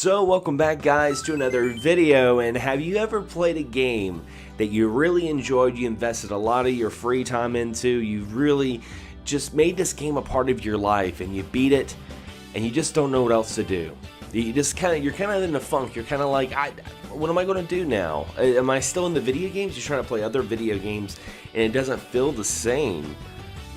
So welcome back guys to another video, and have you ever played a game that you really enjoyed, you invested a lot of your free time into, you really just made this game a part of your life and you beat it and you just don't know what else to do? You're kind of in a funk. You're kind of like, what am I going to do now? Am I still in the video games? You're trying to play other video games and it doesn't feel the same.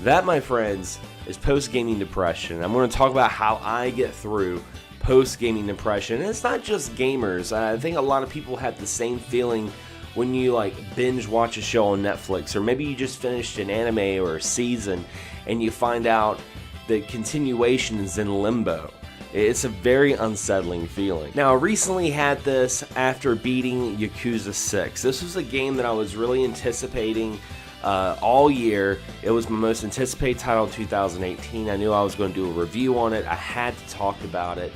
That, my friends, is post-gaming depression. I'm going to talk about how I get through post-gaming depression. And it's not just gamers. I think a lot of people have the same feeling when you like binge watch a show on Netflix, or maybe you just finished an anime or a season and you find out the continuation is in limbo. It's a very unsettling feeling. Now, I recently had this after beating Yakuza 6. This was a game that I was really anticipating all year. It was my most anticipated title of 2018. I knew I was going to do a review on it. I had to talk about it.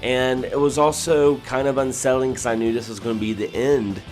And it was also kind of unsettling because I knew this was going to be the end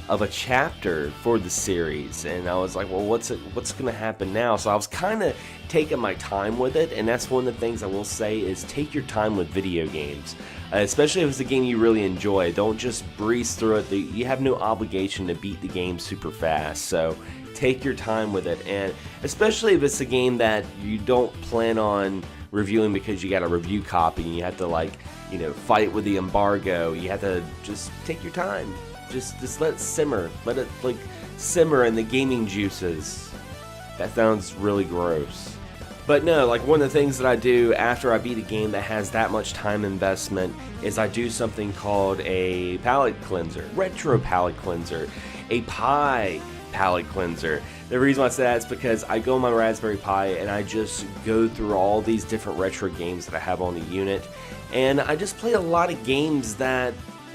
of a chapter for the series, and I was like, well, what's going to happen now? So I was kind of taking my time with it, and that's one of the things I will say is take your time with video games, especially if it's a game you really enjoy. Don't just breeze through it. You have no obligation to beat the game super fast, so take your time with it, and especially if it's a game that you don't plan on reviewing because you got a review copy and you have to, like, you know, fight with the embargo. You have to just take your time. Just let it simmer. Let it like simmer in the gaming juices. That sounds really gross. But no, like one of the things that I do after I beat a game that has that much time investment is I do something called a palate cleanser, retro palate cleanser, a Pi palate cleanser. The reason why I say that is because I go on my Raspberry Pi and I just go through all these different retro games that I have on the unit, and I just play a lot of games that,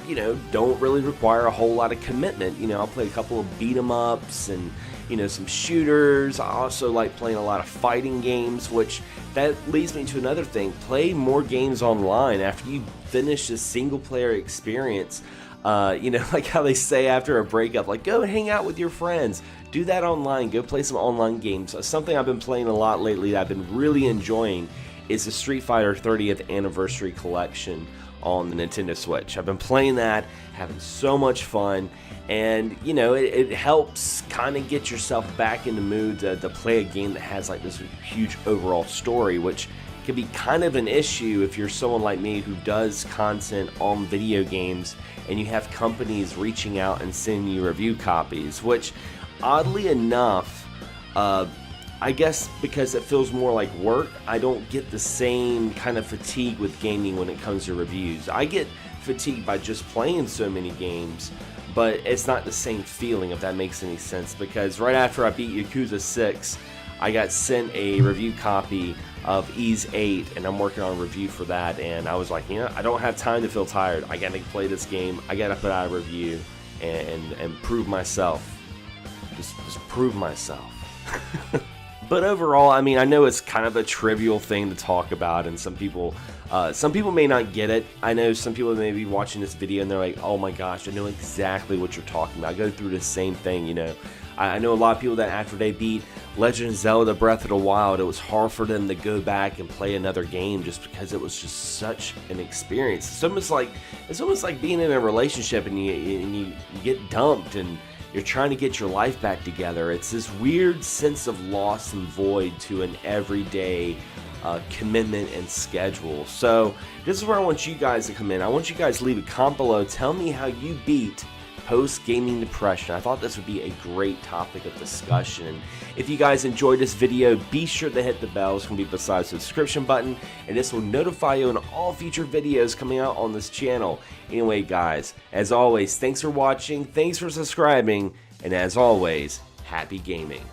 you know, don't really require a whole lot of commitment. You know, I'll play a couple of beat 'em ups and, you know, some shooters. I also like playing a lot of fighting games, which that leads me to another thing. Play more games online after you finish a single player experience. You know, like how they say after a breakup, like, go hang out with your friends. Do that online. Go play some online games. Something I've been playing a lot lately that I've been really enjoying is the Street Fighter 30th Anniversary Collection on the Nintendo Switch. I've been playing that, having so much fun, and you know, it helps kind of get yourself back in the mood to play a game that has like this huge overall story, which can be kind of an issue if you're someone like me who does content on video games and you have companies reaching out and sending you review copies, which oddly enough, I guess because it feels more like work, I don't get the same kind of fatigue with gaming when it comes to reviews. I get fatigued by just playing so many games, but it's not the same feeling, if that makes any sense, because right after I beat Yakuza 6, I got sent a review copy of Ys 8, and I'm working on a review for that, and I was like, you know, I don't have time to feel tired. I gotta play this game. I gotta put out a review and prove myself. Just prove myself. But overall, I mean, I know it's kind of a trivial thing to talk about, and some people may not get it. I know some people may be watching this video and they're like, oh my gosh, I know exactly what you're talking about. I go through the same thing, you know. I know a lot of people that after they beat Legend of Zelda Breath of the Wild, it was hard for them to go back and play another game just because it was just such an experience. It's almost like being in a relationship and you get dumped and you're trying to get your life back together. It's this weird sense of loss and void to an everyday commitment and schedule. So this is where I want you guys to come in. I want you guys to leave a comment below. Tell me how you beat post-gaming depression. I thought this would be a great topic of discussion. If you guys enjoyed this video, be sure to hit the bell. It's going to be beside the subscription button, and this will notify you on all future videos coming out on this channel. Anyway, guys, as always, thanks for watching, thanks for subscribing, and as always, happy gaming.